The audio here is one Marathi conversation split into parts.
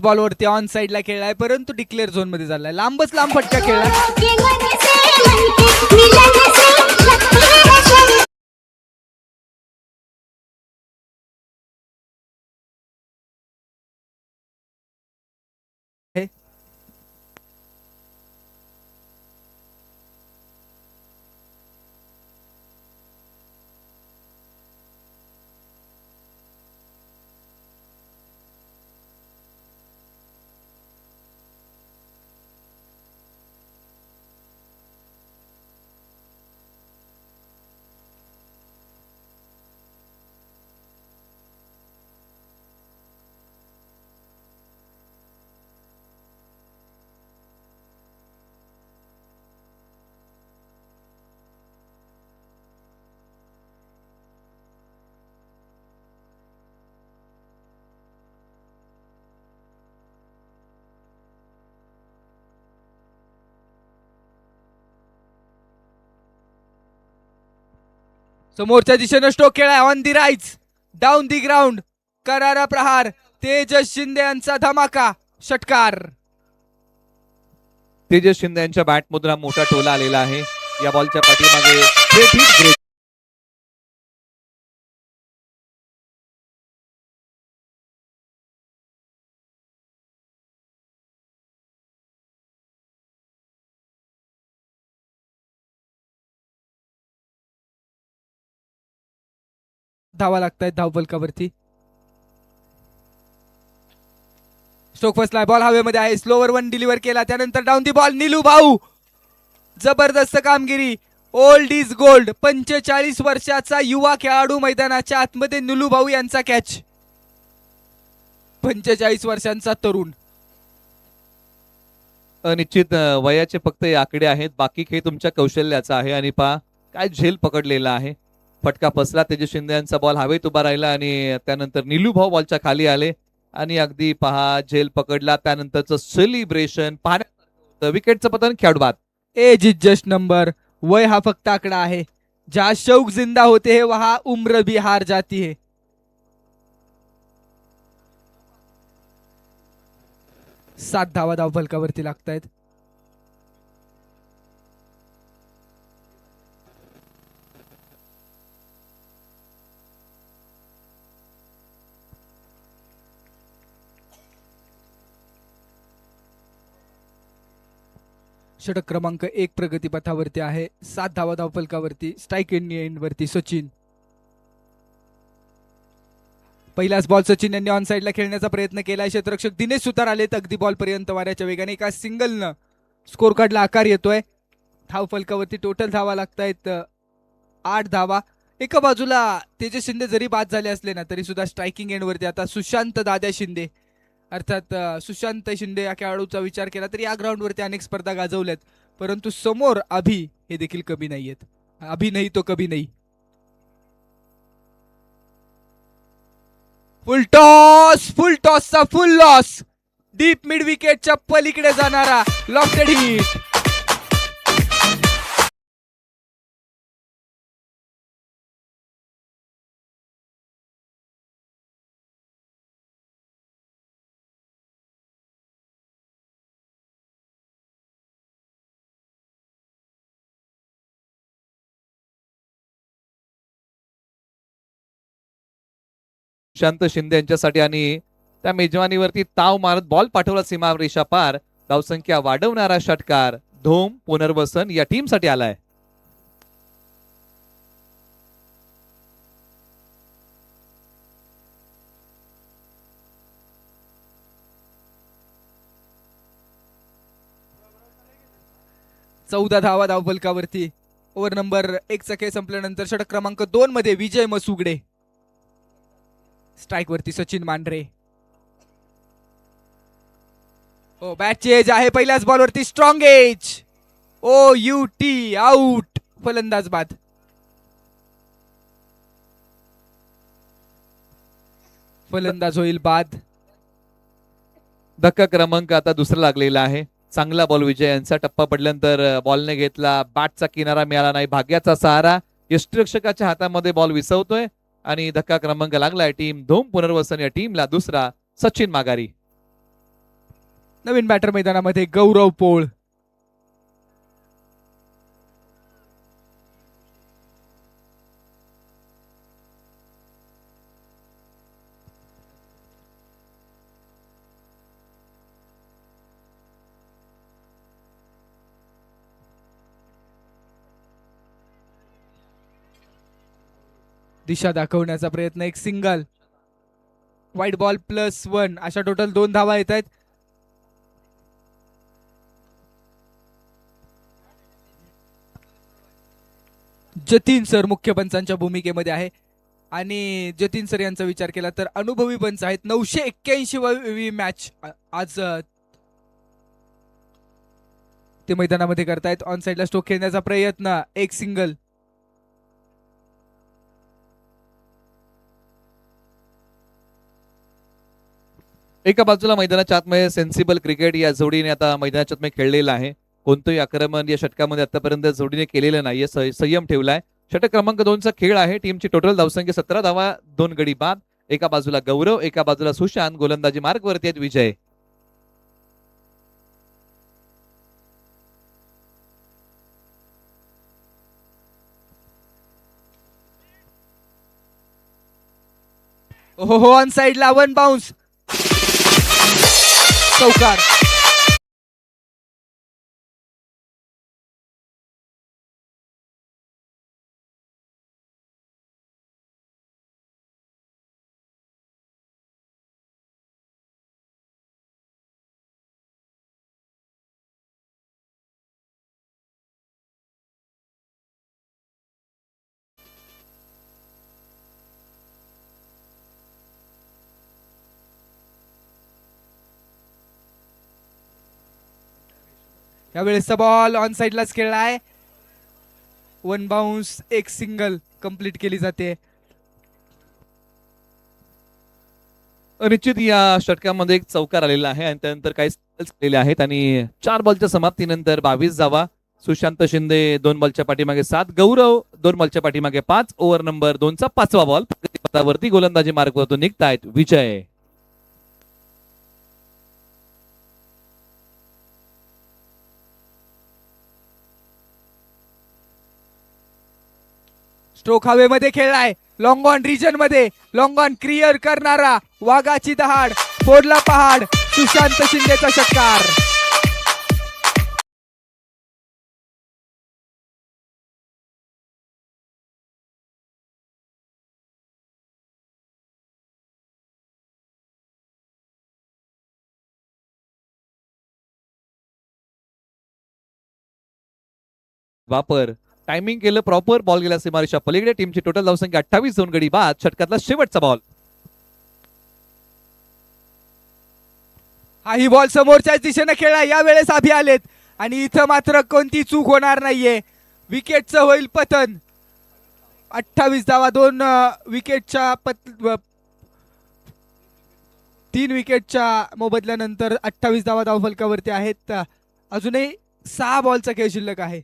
बॉलवरती ऑन साइडला खेळलाय, परंतु डिक्लेअर झोन मध्ये झालाय. लांबच लांब फटका खेळला. समोरच्या दिशेनं स्ट्रोक खेळाय. On the rise, down the ground, करारा प्रहार. तेजस शिंदे यांचा धमाका षटकार. तेजस शिंदे यांच्या बॅटमधून हा मोठा टोला आलेला आहे. या बॉलच्या पाठीमागे धावा लागतायत धावफलकावरती. स्ट्रोक फसलाय. बॉल हवेमध्ये आहे. स्लोवर वन डिलिव्हर केला, त्यानंतर डाऊन दी बॉल. निलू भाऊ, जबरदस्त कामगिरी. Old is gold. 45 वर्षाचा युवा खेळाडू मैदानाच्या आतमध्ये. निलू भाऊ यांचा कॅच. 45 वर्षांचा तरुण. निश्चित वयाचे फक्त हे आकडे आहेत, बाकी खेळ तुमच्या कौशल्याचा आहे. आणि पहा काय झेल पकडलेला आहे. फटका फसला. तेजस शिंदे यांचा बॉल हवेत उभा राहिला आणि त्यानंतर निलू भाऊ बॉलच्या खाली आले आणि अगदी पहा झेल पकडला. त्यानंतरचं सेलिब्रेशन पाहण्यात विकेटचं पतन, खेळाडू बाद. Age is just number. वय हा फक्त आकडा आहे. जहां शौक जिंदा होते है वहां उम्र भी हार जाती है. 7 धावा धावफलकावरती लागतायत. षटक क्रमांक 1 प्रगतीपथावरती आहे. 7 धावा धावफलकावरती. स्ट्राईक एंड वरती सचिन. पहिलाच बॉल सचिन यांनी ऑन साइडला खेळण्याचा प्रयत्न केलाय. क्षेत्ररक्षक दिनेश सुतार आलेत अगदी बॉल पर्यंत वाऱ्याच्या वेगाने. एका सिंगलनं स्कोर कार्डला आकार येतोय. धावफलकावरती टोटल धावा लागतायत 8 धावा. एका बाजूला तेजस शिंदे जरी बाद झाले असले ना, तरी सुद्धा स्ट्रायकिंग एंडवरती आता सुशांत दादा शिंदे, अर्थात सुशांत शिंदे या खेळाडूचा विचार केला तर या ग्राउंडवरती अनेक स्पर्धा गाजवल्यात, परंतु समोर अभि हे देखील कमी नाहीयेत. अभि नाही तो कभी नाही. फुल टॉसचा फुल लॉस. डीप मिड विकेटच्या पलीकडे जाणारा लॉफ्टेड हिट. शांत शिंदे यांच्यासाठी आणि त्या मेजवानीवरती ताव मारत बॉल पाठवला सीमा रेषा पार. धावसंख्या वाढवणारा षटकार धोम पुनर्वसन या टीमसाठी आलाय. चौदा धावा धावफलकावरती. ओव्हर नंबर 1 चा खेळ संपल्यानंतर षटक क्रमांक 2 मध्ये विजय मसुगडे. स्ट्राईक वरती सचिन मांढरे. ओ बॅटची एज आहे. पहिल्याच बॉलवरती strong edge. O U T out. फलंदाज बाद. फलंदाज होईल बाद. धक्का क्रमांक आता दुसरा लागलेला आहे. चांगला बॉल विजय यांचा. टप्पा पडल्यानंतर बॉलने घेतला, बॅटचा किनारा मिळाला नाही. भाग्याचा सहारा. यष्टिरक्षकाच्या हातामध्ये बॉल विसवतोय आणि धक्का क्रमांक लागलाय टीम धोम पुनर्वसन या टीमला दुसरा. सचिन माघारी. नवीन बॅटर मैदानामध्ये गौरव पोळ. दिशा दाखवण्याचा प्रयत्न, एक सिंगल. व्हाईट बॉल +1 अशा टोटल 2 धावा येत आहेत. जतीन सर मुख्य पंचांच्या भूमिकेमध्ये आहे आणि जतीन सर यांचा विचार केला तर अनुभवी पंच आहेत. 981वी मॅच आज ते मैदानामध्ये करतायत. ऑन साइडला स्ट्रोक खेळण्याचा प्रयत्न, एक सिंगल. एका बाजूला मैदानाच्या आतमध्ये सेन्सिबल क्रिकेट या जोडीने आता मैदानाच्या आतमध्ये खेळलेलं आहे. कोणतंही आक्रमण या षटकामध्ये आतापर्यंत जोडीने केलेलं नाहीये. संयम ठेवलाय. षटक क्रमांक 2चा खेळ आहे. टीमची टोटल धावसंख्या 17 धावा, 2 गडी बाद. एका बाजूला गौरव, एका बाजूला सुशांत. गोलंदाजी मार्गवरती आहेत विजय. हो ऑन साइडला 1 बाउन्स, चौकार. यावेळेसचा बॉल ऑन साइडलाच खेळलाय. 1 बाउन्स, एक सिंगल कंप्लीट केली जाते. निश्चित या षटकामध्ये एक चौकार आलेला आहे आणि त्यानंतर काही सिंगल्स केलेले आहेत आणि 4 बॉलच्या समाप्तीनंतर 22 धावा. सुशांत शिंदे 2 बॉलच्या पाठीमागे 7, गौरव 2 बॉलच्या पाठीमागे 5. ओव्हर नंबर 2चा 5वा बॉल. प्रगतीपथावरती गोलंदाजी मार्गावरून निघतायत विजय. स्ट्रोक हवेमध्ये खेळलाय. लॉंग ऑन रिजन मध्ये लॉंग ऑन क्लिअर करणारा वाघाची दहाड, फोडला पहाड. सुशांत शिंदेचा षटकार. वापर टायमिंग केलं प्रॉपर. बॉल गेला सीमारेषा पलीकडे. टीमची टोटल धावसंख्या 28, 2 गडी बाद. षटकातला शेवटचा बॉल. हाही बॉल समोरच्याच दिशेने खेळला. यावेळेस अभि आलेत आणि इथं मात्र कोणती चूक होणार नाहीये. विकेटचं होईल पतन. 28 धावा, 2 विकेटच्या 3 विकेटच्या मोबदल्यानंतर 28 धावा धावफलकावरती आहेत. अजूनही 6 बॉलचा खेळ शिल्लक आहे.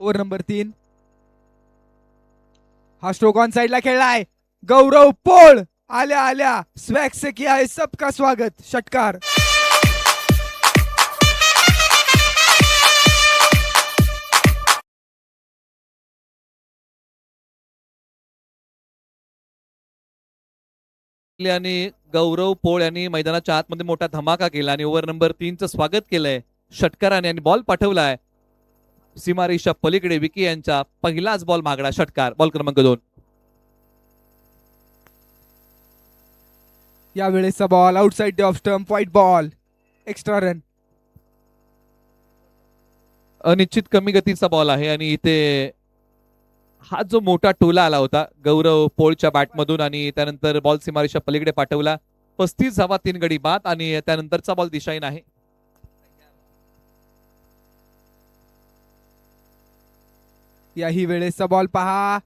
Over number 3. हा स्ट्रोक ऑन साइडला खेळलाय. गौरव पोळ आल्या आल्या स्वॅग से किया है सबका स्वागत. षटकार. आणि गौरव पोळ यांनी मैदानाच्या आतमध्ये मोठा धमाका केला आणि ओव्हर नंबर 3चं स्वागत केलंय षटकाराने आणि बॉल पाठवलाय सीमारेषा पलीकडे. विकी यांचा पहिलाच बॉल मागणा षटकार. बॉल क्रमांक 2. यावेळेसचा ball outside the off stump, white ball. Extra run. अनिश्चित कमी गतीचा बॉल आहे आणि इथे हा जो मोठा टोला आला होता गौरव पोळच्या बॅटमधून आणि त्यानंतर बॉल सीमारेषा पलीकडे पाठवला. 35 धावा 3 गडी बाद आणि त्यानंतरचा बॉल दिशाहीन आहे. याही वेळेसचा बॉल पहा,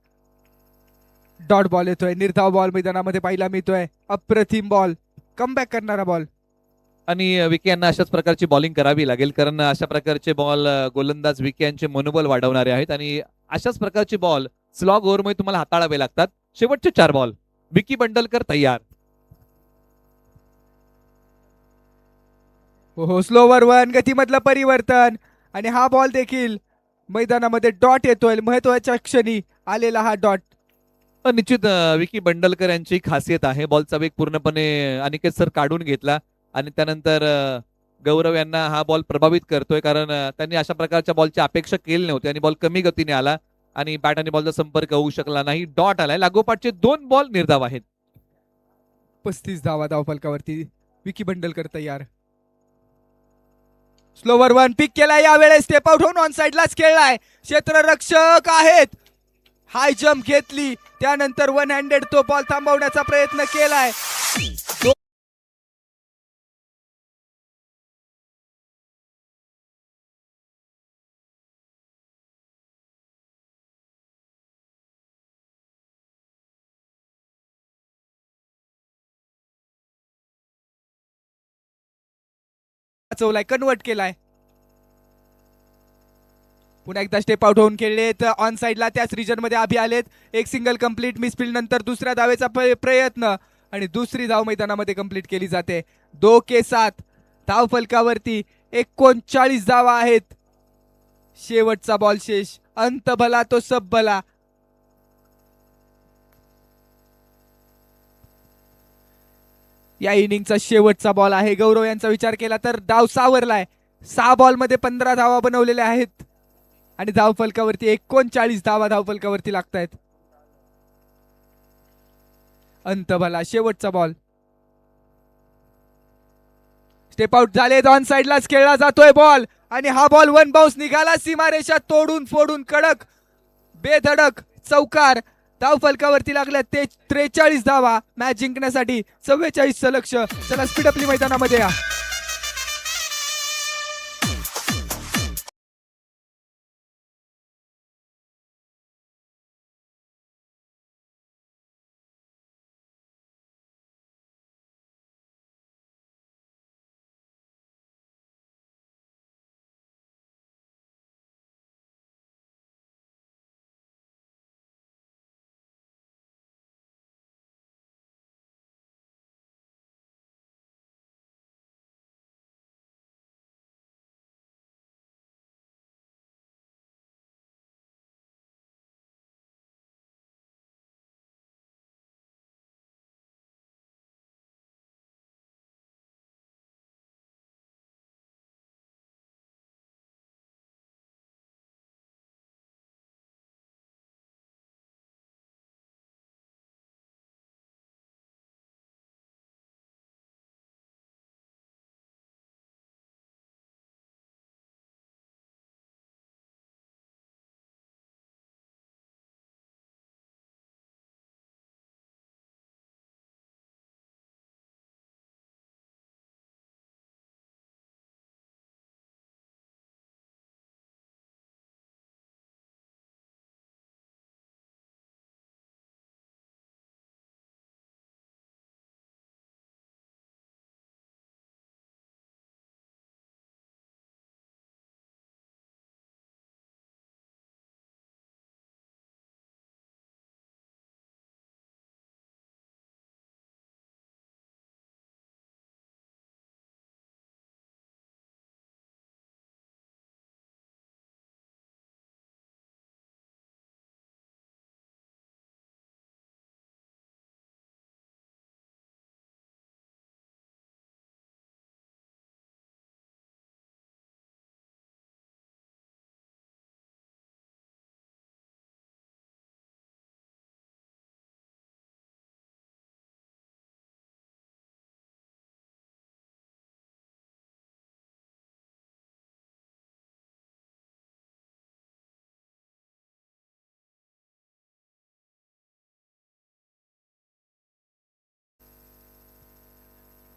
डॉट बॉल येतोय. निर्धाव बॉल मैदानामध्ये पाहायला मिळतोय. अप्रतिम बॉल, कमबॅक करणारा बॉल. आणि विके यांना अशाच प्रकारची बॉलिंग करावी लागेल कारण अशा प्रकारचे बॉल गोलंदाज विके यांचे मनोबल वाढवणारे आहेत आणि अशाच प्रकारचे बॉल स्लॉग ओव्हरमध्ये तुम्हाला हाताळावे लागतात. शेवटचे 4 बॉल. विकी बंडलकर तयार. हो, स्लोवर वन, गतीमधलं परिवर्तन आणि हा बॉल देखील मैदानामध्ये डॉट येतोय. महत्वाच्या क्षणी आलेला हा डॉट. निश्चित विकी बंडलकर यांची खासियत आहे. बॉलचा वेग पूर्णपणे अनिकेत सर काढून घेतला आणि त्यानंतर गौरव यांना हा बॉल प्रभावित करतोय कारण त्यांनी अशा प्रकारच्या बॉलची अपेक्षा केली नव्हती आणि बॉल कमी गतीने आला आणि बॅट आणि बॉलचा संपर्क होऊ शकला नाही. डॉट आलाय. लागोपाठचे 2 बॉल निर्धाव आहेत. 35 धावा धावफलकावरती. विकी बंडलकर तयार. स्लोवर वन पिक केलाय. यावेळेस स्टेप आउट होऊन ऑन साइडलाच खेळलाय. क्षेत्ररक्षक आहेत. हाय जम्प घेतली, त्यानंतर वन हँडेड तो बॉल थांबवण्याचा प्रयत्न केलाय. वाचवलाय, कन्वर्ट केलाय. पुन्हा एकदा स्टेप आउट होऊन खेळलेत ऑन साइडला. त्याच रिजन मध्ये अभि आलेत. एक सिंगल कंप्लीट मिसफिल्ड नंतर दुसऱ्या धावेचा प्रयत्न आणि दुसरी धाव मैदानामध्ये कंप्लीट केली जाते. 2 के 7 धाव फलकावरती 39 धावा आहेत. शेवटचा बॉल शेष. अंत भला तो सब भला. या इनिंगचा शेवटचा बॉल आहे. गौरव यांचा विचार केला तर डाव सावरलाय. 6 बॉल मध्ये 15 धावा बनवलेल्या आहेत आणि धाव फलकावरती 39 धावा धाव फलकावरती लागतायत. अंत भला, शेवटचा बॉल. स्टेप आउट झाले. ऑन साइडलाच खेळला जातोय बॉल आणि हा बॉल वन बाउन्स निघाला. सीमारेषा तोडून फोडून कडक बेधडक चौकार. धाव फलकावरती लागल्या ते 43 धावा. मॅच जिंकण्यासाठी 44 लक्ष. चला स्पीडअपली मैदानामध्ये या.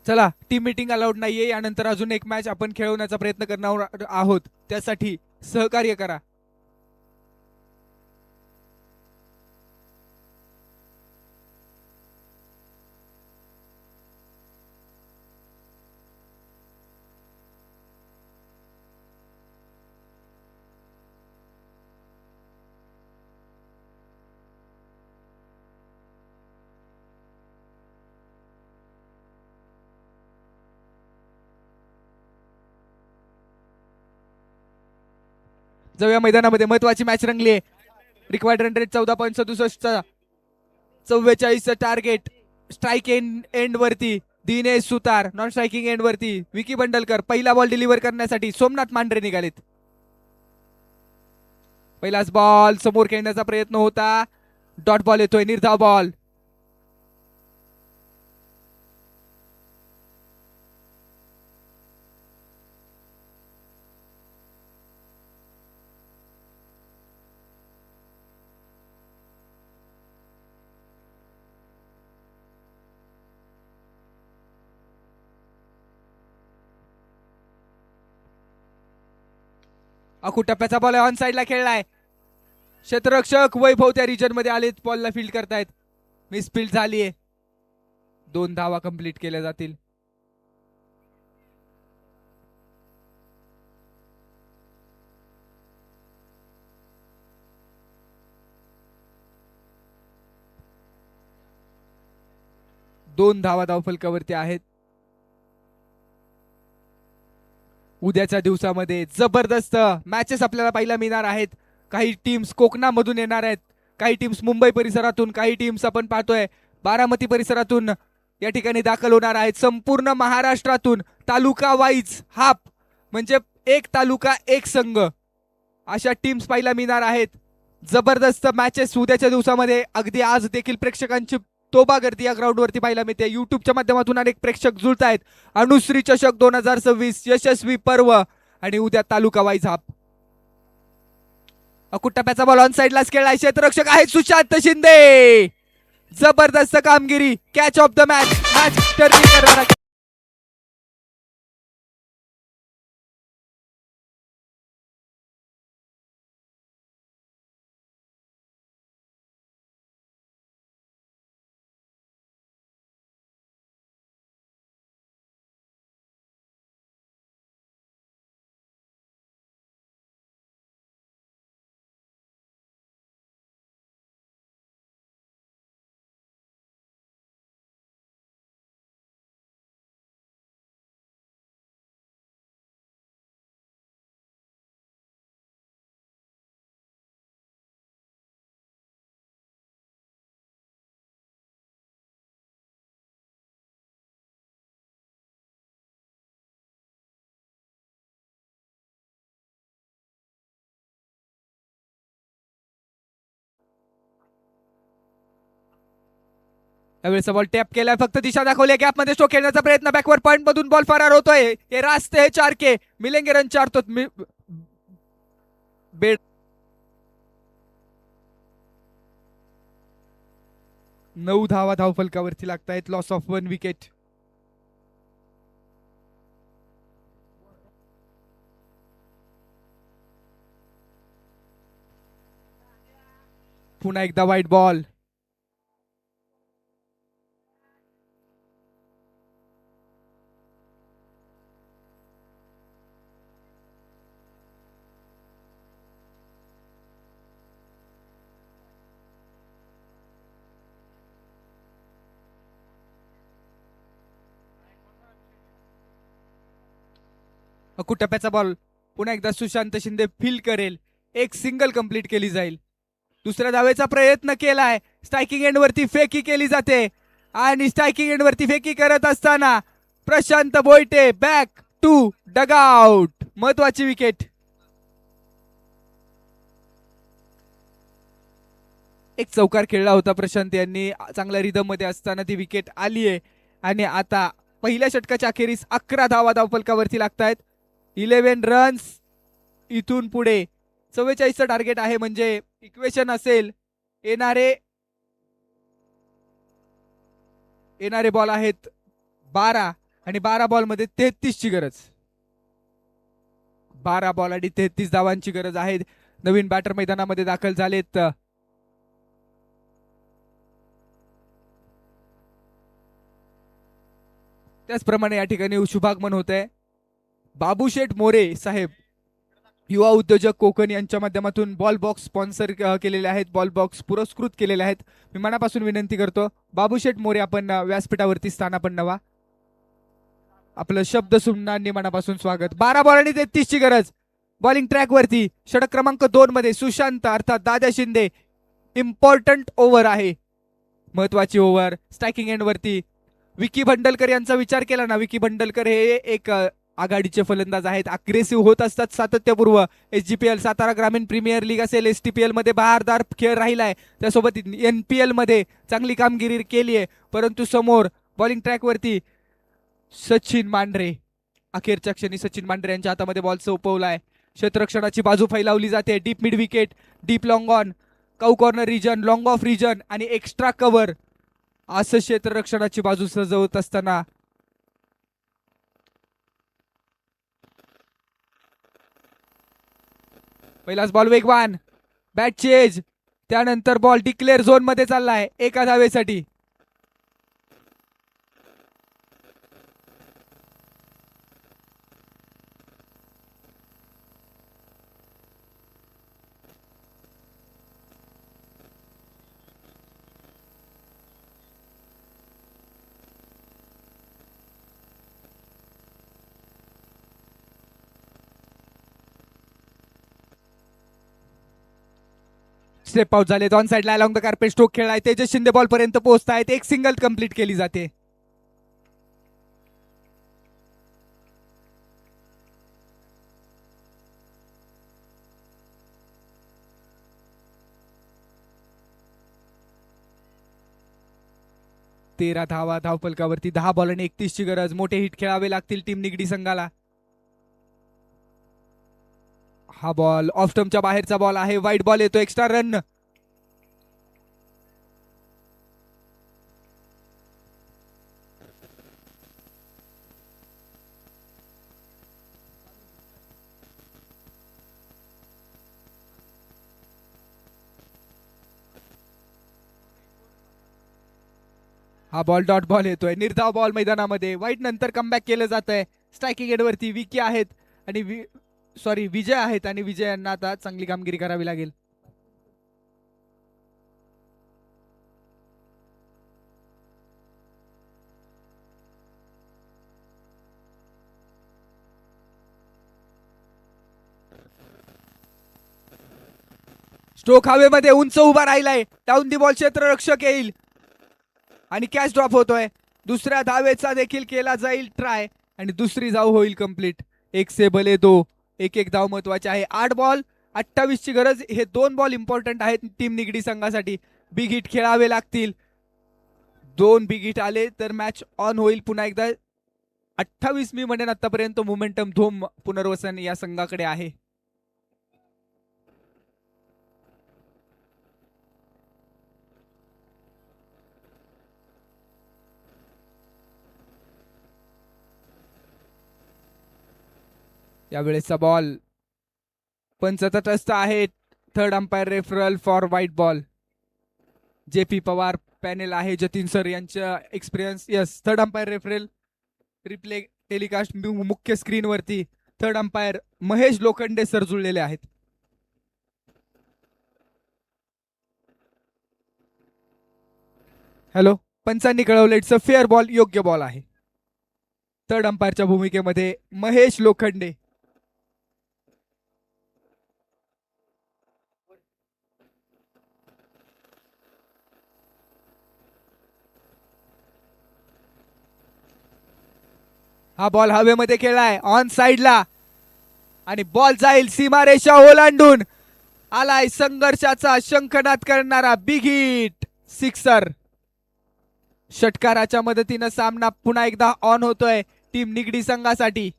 चला, टीम मीटिंग अलाउड नाहीये. यानंतर अजून एक मॅच आपण खेळवण्याचा प्रयत्न करणार आहोत, त्यासाठी सहकार्य करा. जाऊया मैदानामध्ये, महत्वाची मॅच रंगली आहे. Required run rate 14.67, 44 target. Strike end वरती दिनेश सुतार, नॉन स्ट्रायकिंग एंड वरती विकी बंडलकर. पहिला बॉल डिलिव्हर करण्यासाठी सोमनाथ मांढरे निघालेत. पहिलाच बॉल समोर खेळण्याचा प्रयत्न होता, डॉट बॉल येतोय, निर्धाव बॉल. अकू टप्प्याचा बॉल ऑन साइडला खेळलाय. क्षेत्ररक्षक वैभव त्या रिजन मध्ये आलेत, बॉलला फील्ड करतायत. मिसफील्ड झालीये. 2 धावा कंप्लीट केल्या जातील. दोन धावा धावफलकावरती आहेत. उद्याच्या दिवसामध्ये जबरदस्त मॅचेस आपल्याला पाहायला मिळणार आहेत. काही टीम्स कोकणामधून येणार आहेत, काही टीम्स मुंबई परिसरातून, काही टीम्स आपण पाहतोय बारामती परिसरातून या ठिकाणी दाखल होणार आहेत. संपूर्ण महाराष्ट्रातून तालुका वाईज हाफ, म्हणजे एक तालुका एक संघ, अशा टीम्स पाहायला मिळणार आहेत. जबरदस्त मॅचेस उद्याच्या दिवसामध्ये. अगदी आज देखील प्रेक्षकांची तोबा गर्दी या ग्राउंड वरती पाहायला मिळते. युट्यूबच्या माध्यमातून अनेक प्रेक्षक जुळत आहेत. अनुश्री चषक 2026 यशस्वी पर्व आणि उद्या तालुका वाईज हाफ. अकुटप्प्याचा बॉल ऑन साइडलाच खेळलाय. क्षेत्ररक्षक आहेत सुशांत शिंदे. जबरदस्त कामगिरी. Catch of the match, match turning करणारा. यावेळेस बॉल टॅप केलाय, फक्त दिशा दाखवली. गॅप मध्ये स्ट्रोक खेळण्याचा प्रयत्न, बॅकवर्ड पॉइंट मधून बॉल फरार होतोय. हे रास्ते हे 4K मिलेंगे रन 4 तो बेड. 9 धावा धावफलकावरती लागतायत. Loss of 1 wicket. पुन्हा एकदा वाईट बॉल. अकुटप्प्याचा बॉल पुन्हा एकदा सुशांत शिंदे फील करेल. एक सिंगल कंप्लीट केली जाईल. दुसऱ्या धावेचा प्रयत्न केलाय. स्ट्रायकिंग एंड वरती फेकी केली जाते आणि स्ट्रायकिंग एंड वरती फेकी करत असताना प्रशांत बोयटे बॅक टू डगआउट. महत्वाची विकेट. एक चौकार खेळला होता प्रशांत यांनी, चांगल्या रिदम मध्ये असताना ती विकेट आली आहे. आणि आता पहिल्या षटकाच्या अखेरीस 11 धावा धावफलकावरती लागतायत. 11 रन्स. इथून पुढे 44चं टार्गेट आहे, म्हणजे इक्वेशन असेल येणारे बॉल आहेत 12 आणि 12 बॉल मध्ये 33 ची गरज. 12 बॉल आणि 33 धावांची गरज आहे. नवीन बॅटर मैदानामध्ये दाखल झालेत. त्याचप्रमाणे या ठिकाणी शुभागमन होत आहे. बाबूशेठ मोरे साहेब युवा उद्योजक कोकण यांच्या माध्यमातून बॉल बॉक्स स्पॉन्सर केलेले आहेत, बॉल बॉक्स पुरस्कृत केलेले आहेत. मी मनापासून विनंती करतो बाबूशेठ मोरे आपण व्यासपीठावरती स्थानापन्न व्हा. आपलं शब्द सुमनांनी मनापासून स्वागत. 12 बॉल आणि 33 ची गरज. बॉलिंग ट्रॅक वरती षटक क्रमांक 2 मध्ये सुशांत अर्थात दादा शिंदे. इम्पॉर्टंट ओव्हर आहे, महत्वाची ओव्हर. स्ट्रायकिंग एंड वरती विकी भंडलकर यांचा विचार केला ना, विकी भंडलकर हे एक आघाडीचे फलंदाज आहेत, अग्रेसिव्ह होत असतात सातत्यपूर्व. SGPL सातारा ग्रामीण प्रीमियर लीग असेल, STPL मध्ये बहारदार खेळ राहिलाय, त्यासोबत NPL मध्ये चांगली कामगिरी केली आहे. परंतु समोर बॉलिंग ट्रॅक वरती सचिन मांढरे, अखेरच्या क्षणी सचिन मांढरे यांच्या हातामध्ये बॉल सोपवलाय. क्षेत्ररक्षणाची बाजू फैलावली जाते. Deep mid wicket, deep long on, cow corner region, long off region आणि एक्स्ट्रा कव्हर असं क्षेत्ररक्षणाची बाजू सजवत असताना पहिलाच बॉल वेगवान, बॅट चेज, त्यानंतर बॉल डिक्लेअर झोन मध्ये चाललाय एका धावेसाठी. स्टेप आउट झाले. ऑन साइडला अलॉंग द कार्पेट स्ट्रोक खेळलाय. तेजस शिंदे बॉल पर्यंत पोहोचतायत. एक सिंगल कंप्लीट केली जाते. तेरा धावा धावफलकावरती. 10 बॉल आणि 31 ची गरज. मोठे हिट खेळावे लागतील टीम निगडी संघाला. हा बॉल ऑफ स्टंपच्या बाहेरचा बॉल आहे. वाईट बॉल येतो. Extra run. हा बॉल डॉट बॉल येतोय. निर्धाव बॉल मैदानामध्ये. वाईट नंतर कमबॅक केलं जात आहे. स्ट्रायकिंग एंडवरती विकी आहेत आणि विजय आहेत आणि विजय यांना आता चांगली कामगिरी करावी लागेल. स्ट्रोक हवेमध्ये उंच उभा राहिलाय. डाऊन दी बॉल क्षेत्ररक्षक येईल आणि कॅच ड्रॉप होतोय. दुसऱ्या धावेचा देखील केला जाईल ट्राय आणि दुसरी धाव होईल कंप्लीट. 1 से भले 2. एक धाव महत्वाची आहे. 8 बॉल 28 ची गरज. हे 2 बॉल इम्पॉर्टंट आहेत टीम निगडी संघासाठी. बिग हिट खेळावे लागतील. 2 बिग हिट आले तर मॅच ऑन होईल पुन्हा एकदा. 28 मी म्हणेन आतापर्यंत मोमेंटम धूम पुनर्वसन या संघाकडे आहे. यावेळेसचा बॉल पंच तटस्थ आहे. Third umpire referral for white ball. JP Pawar panel आहे. जतीन सर यांच्या experience. Yes, third umpire referral replay telecast मुख्य स्क्रीन वरती third umpire Mahesh Lokhande sir जुळलेले आहेत. हॅलो, पंचांनी कळवलं इट्स अ फेअर बॉल. योग्य बॉल आहे. थर्ड अंपायरच्या भूमिकेमध्ये महेश लोखंडे. हा बॉल हवेमध्ये खेळलाय ऑन साइडला आणि बॉल जाईल सीमारेषा ओलांडून. आलाय संघर्षाचा शंखनाद करणारा बिग हिट सिक्सर. षटकाराच्या मदतीनं सामना पुन्हा एकदा ऑन होतोय टीम निगडी संघासाठी.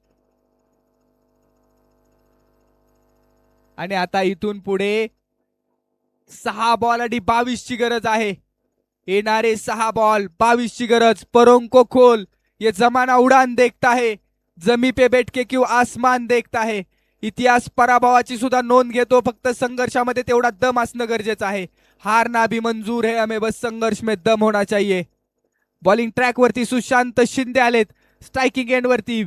आणि आता इथून पुढे 6 बॉल आणि 22 ची गरज आहे. येणारे 6 बॉल 22 ची गरज. परोंको खोल ये जमाना उडान देखता है, जमी पे बैठ के क्यों आसमान देखता है. इतिहास पराभवाची सुद्धा नोंद घेतो, फक्त संघर्षामध्ये तेवढा दम असणं गरजेचं आहे. हारना भी मंजूर है हमें, बस संघर्ष में दम होना चाहिए. बॉलिंग ट्रॅक वरती सुशांत शिंदे आलेत, स्ट्रायकिंग एंड वरती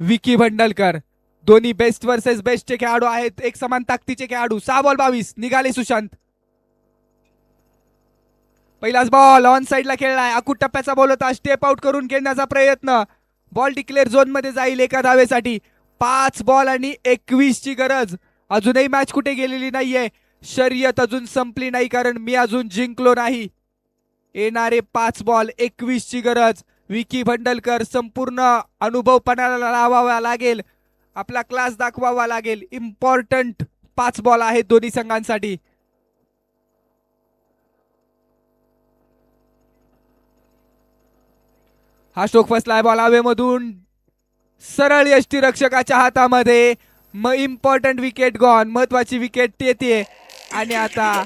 विकी भंडलकर. दोन्ही बेस्ट वर्सेस बेस्टचे खेळाडू आहेत, एक समान ताकदीचे खेळाडू. 6 बॉल 22 निघाले सुशांत. पहिलाच बॉल ऑन साइडला खेळलाय, अकूट टप्प्याचा बॉल होता, स्टेप आउट करून खेळण्याचा प्रयत्न. बॉल डिक्लेअर झोन मध्ये जाईल एका धावेसाठी. 5 बॉल आणि 21 ची गरज. अजूनही मॅच कुठे गेलेली नाहीये, शर्यत अजून संपली नाही, कारण मी अजून जिंकलो नाही. येणारे 5 बॉल 21 ची गरज. विकी भंडलकर संपूर्ण अनुभव पणाला लावावा लागेल, आपला क्लास दाखवावा लागेल. इम्पॉर्टंट 5 बॉल आहेत दोन्ही संघांसाठी. हा स्ट्रोक फसलाय, बॉल हवेमधून सरळ यष्टीरक्षकाच्या हातामध्ये. मग इम्पॉर्टंट विकेट गॉन, महत्वाची विकेट येते. आणि आता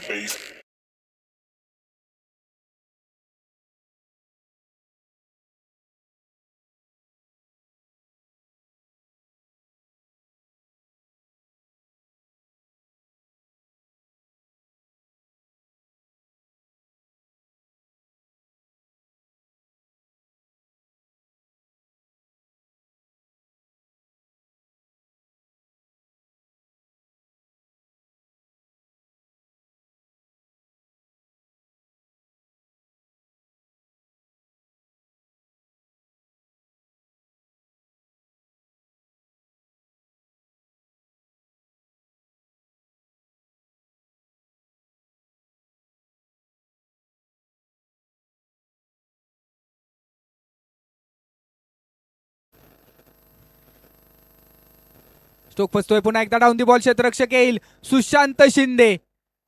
स्टोक फसतोय, पुन्हा एकदा डाऊन दी बॉल. क्षेत्ररक्षक येईल, सुशांत शिंदे.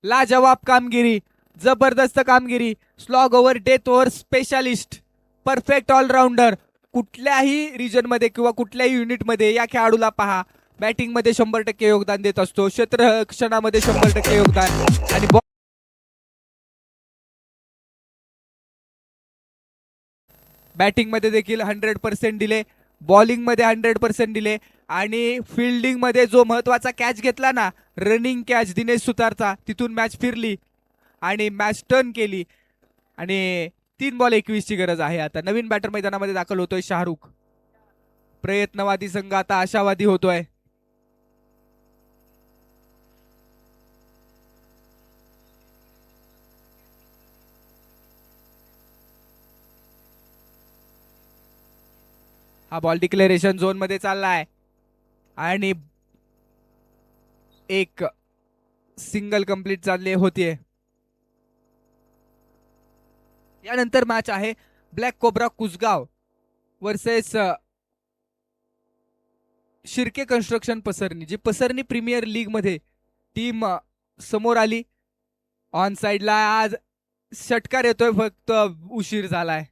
लाजवाब कामगिरी, जबरदस्त कामगिरी. Slog over, death over specialist, perfect allrounder. कुठल्याही रिजन मध्ये किंवा कुठल्याही युनिट मध्ये या खेळाडूला पहा, बॅटिंग मध्ये 100% योगदान देत असतो, क्षेत्ररक्षणामध्ये 100% योगदान. आणि बॅटिंग मध्ये देखील 100% दिले, बॉलिंग मध्ये 100% दिले. आणि फिल्डिंग मध्ये जो महत्वाचा कॅच घेतला ना, रनिंग कॅच दिनेश सुतारचा, तिथून मॅच फिरली आणि मॅच टर्न केली. आणि 3 बॉल 21 ची गरज आहे. आता नवीन बॅटर मैदानामध्ये दाखल होतोय शाहरुख. प्रयत्नवादी संघ आता आशावादी होतोय. हा बॉल डिक्लेरेशन झोन मध्ये चाललाय आणि एक सिंगल कंप्लीट चालली होतीये. यानंतर मॅच आहे black cobra Kusgaon versus Shirke construction Pasarni, जी पसरणी प्रीमियर लीग मध्ये टीम समोर आली. ऑन साइडला आज षटकार येतोय, फक्त उशीर झालाय.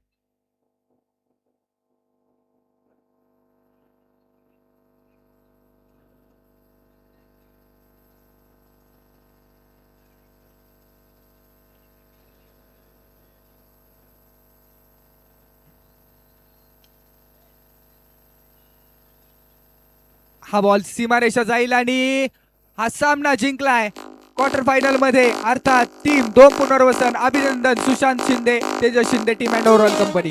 हा बॉल सीमारेषा जाईल आणि हा सामना जिंकलाय क्वार्टर फायनल मध्ये. अर्थात टीम 2 पुनर्वसन. अभिनंदन Sushant Shinde, Tejas Shinde team and overall company.